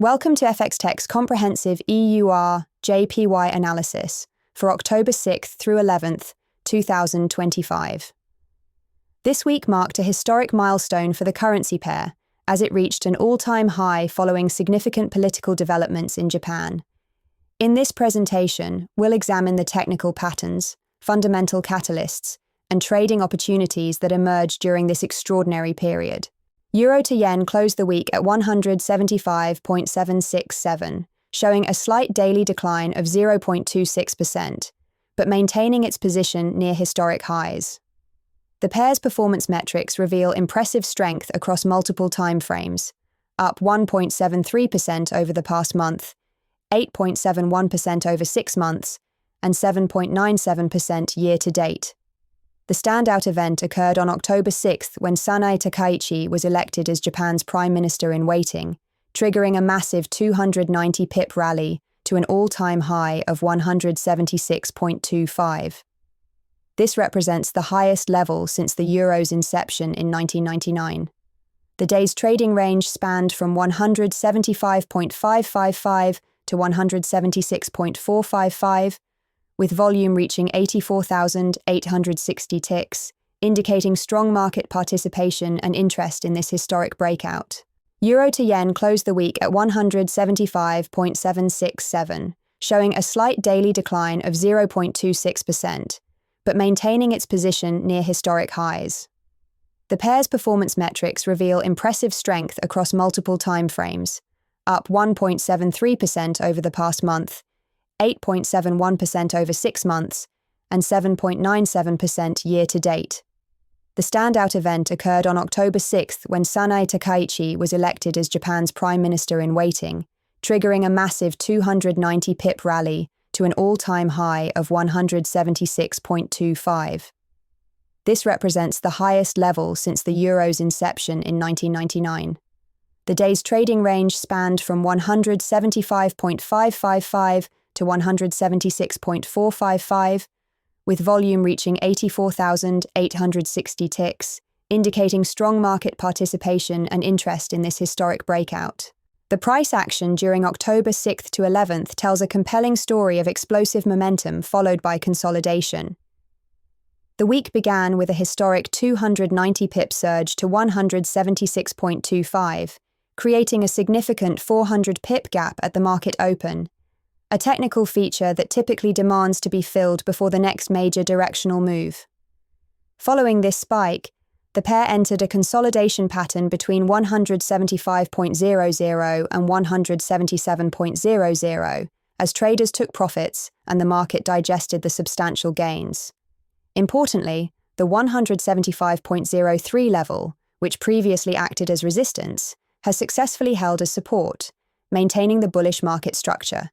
Welcome to FX Tech's comprehensive EURJPY analysis for October 6th through 11th, 2025. This week marked a historic milestone for the currency pair, as it reached an all-time high following significant political developments in Japan. In this presentation, we'll examine the technical patterns, fundamental catalysts, and trading opportunities that emerged during this extraordinary period. Euro to yen closed the week at 175.767, showing a slight daily decline of 0.26%, but maintaining its position near historic highs. The pair's performance metrics reveal impressive strength across multiple timeframes, up 1.73% over the past month, 8.71% over 6 months, and 7.97% year-to-date. The standout event occurred on October 6th when Sanae Takaichi was elected as Japan's Prime Minister-in-waiting, triggering a massive 290 pip rally to an all-time high of 176.25. This represents the highest level since the euro's inception in 1999. The day's trading range spanned from 175.555 to 176.455, with volume reaching 84,860 ticks, indicating strong market participation and interest in this historic breakout. Euro to yen closed the week at 175.767, showing a slight daily decline of 0.26%, but maintaining its position near historic highs. The pair's performance metrics reveal impressive strength across multiple timeframes, up 1.73% over the past month, 8.71% over 6 months, and 7.97% year-to-date. The standout event occurred on October 6th when Sanae Takaichi was elected as Japan's Prime Minister-in-waiting, triggering a massive 290 pip rally to an all-time high of 176.25. This represents the highest level since the euro's inception in 1999. The day's trading range spanned from 175.555 to 176.455, with volume reaching 84,860 ticks, indicating strong market participation and interest in this historic breakout. The price action during October 6th to 11th tells a compelling story of explosive momentum followed by consolidation. The week began with a historic 290 pip surge to 176.25, creating a significant 400 pip gap at the market open, a technical feature that typically demands to be filled before the next major directional move. Following this spike, the pair entered a consolidation pattern between 175.00 and 177.00 as traders took profits and the market digested the substantial gains. Importantly, the 175.03 level, which previously acted as resistance, has successfully held as support, maintaining the bullish market structure.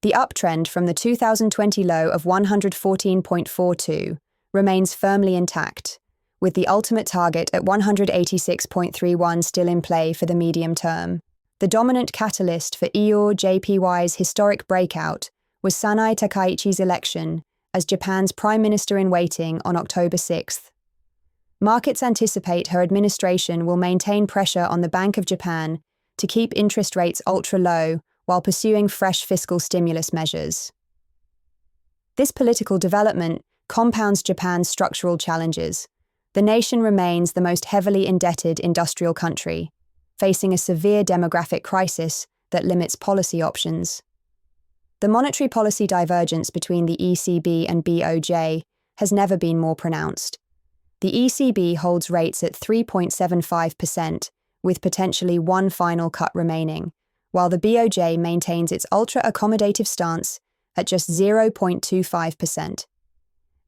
The uptrend from the 2020 low of 114.42 remains firmly intact, with the ultimate target at 186.31 still in play for the medium term. The dominant catalyst for EURJPY's historic breakout was Sanae Takaichi's election as Japan's Prime Minister-in-waiting on October 6th. Markets anticipate her administration will maintain pressure on the Bank of Japan to keep interest rates ultra-low while pursuing fresh fiscal stimulus measures. This political development compounds Japan's structural challenges. The nation remains the most heavily indebted industrial country, facing a severe demographic crisis that limits policy options. The monetary policy divergence between the ECB and BOJ has never been more pronounced. The ECB holds rates at 3.75%, with potentially one final cut remaining, while the BOJ maintains its ultra-accommodative stance at just 0.25%.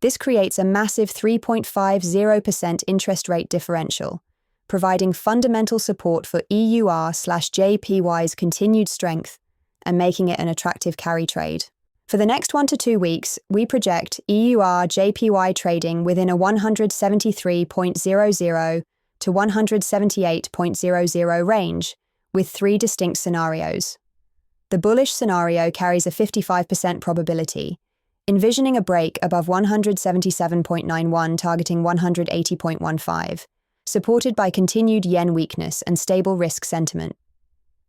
This creates a massive 3.50% interest rate differential, providing fundamental support for EUR/JPY's continued strength and making it an attractive carry trade. For the next 1 to 2 weeks, we project EURJPY trading within a 173.00 to 178.00 range, with 3 distinct scenarios. The bullish scenario carries a 55% probability, envisioning a break above 177.91 targeting 180.15, supported by continued yen weakness and stable risk sentiment.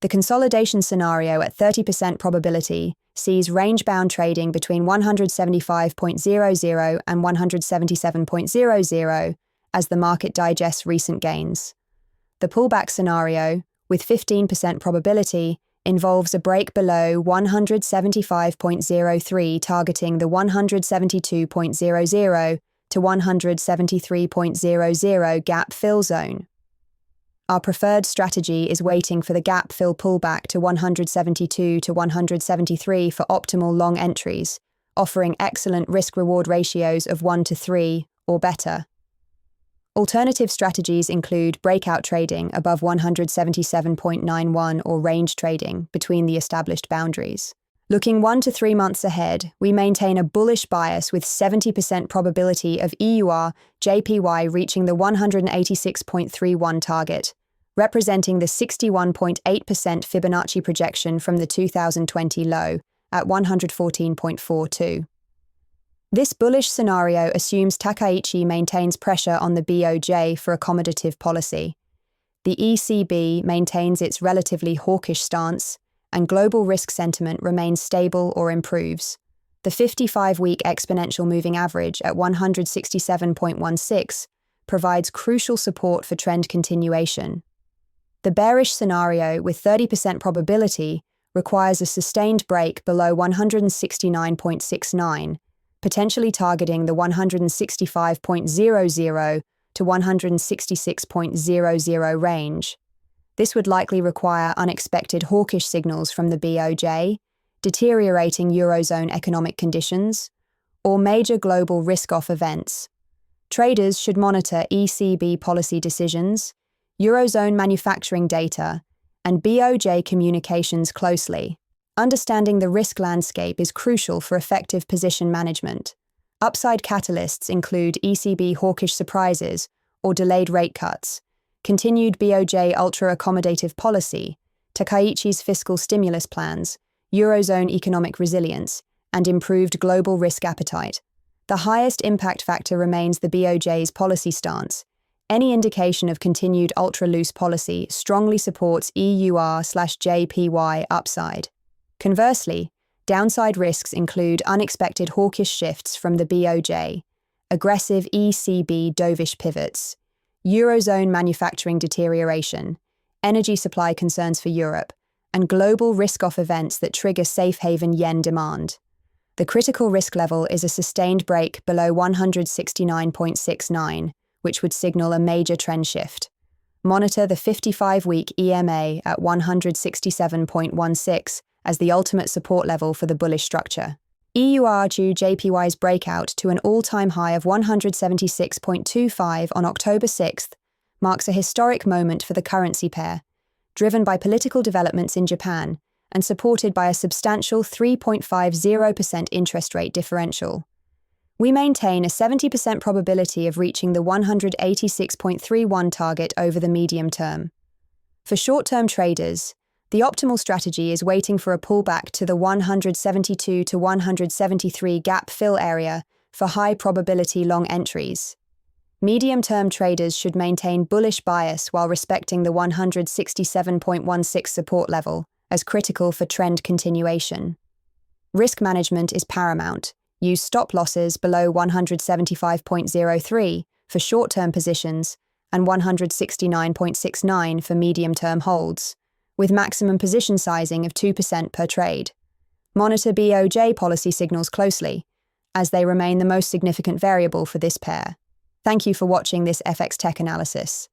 The consolidation scenario at 30% probability sees range-bound trading between 175.00 and 177.00 as the market digests recent gains. The pullback scenario, with 15% probability, involves a break below 175.03 targeting the 172.00 to 173.00 gap fill zone. Our preferred strategy is waiting for the gap fill pullback to 172 to 173 for optimal long entries, offering excellent risk-reward ratios of 1 to 3 or better. Alternative strategies include breakout trading above 177.91 or range trading between the established boundaries. Looking 1 to 3 months ahead, we maintain a bullish bias with 70% probability of EURJPY reaching the 186.31 target, representing the 61.8% Fibonacci projection from the 2020 low at 114.42. This bullish scenario assumes Takaichi maintains pressure on the BOJ for accommodative policy. The ECB maintains its relatively hawkish stance, and global risk sentiment remains stable or improves. The 55-week exponential moving average at 167.16 provides crucial support for trend continuation. The bearish scenario, with 30% probability, requires a sustained break below 169.69, potentially targeting the 165.00 to 166.00 range. This would likely require unexpected hawkish signals from the BOJ, deteriorating Eurozone economic conditions, or major global risk-off events. Traders should monitor ECB policy decisions, Eurozone manufacturing data, and BOJ communications closely. Understanding the risk landscape is crucial for effective position management. Upside catalysts include ECB hawkish surprises or delayed rate cuts, continued BOJ ultra-accommodative policy, Takaichi's fiscal stimulus plans, Eurozone economic resilience, and improved global risk appetite. The highest impact factor remains the BOJ's policy stance. Any indication of continued ultra-loose policy strongly supports EUR/JPY upside. Conversely, downside risks include unexpected hawkish shifts from the BOJ, aggressive ECB dovish pivots, Eurozone manufacturing deterioration, energy supply concerns for Europe, and global risk-off events that trigger safe haven yen demand. The critical risk level is a sustained break below 169.69, which would signal a major trend shift. Monitor the 55-week EMA at 167.16 as the ultimate support level for the bullish structure. EURJPY's breakout to an all-time high of 176.25 on October 6th marks a historic moment for the currency pair, driven by political developments in Japan and supported by a substantial 3.50% interest rate differential. We maintain a 70% probability of reaching the 186.31 target over the medium term. For short-term traders, the optimal strategy is waiting for a pullback to the 172 to 173 gap fill area for high-probability long entries. Medium-term traders should maintain bullish bias while respecting the 167.16 support level as critical for trend continuation. Risk management is paramount. Use stop losses below 175.03 for short-term positions and 169.69 for medium-term holds, with maximum position sizing of 2% per trade. Monitor BOJ policy signals closely, as they remain the most significant variable for this pair. Thank you for watching this FX Tech analysis.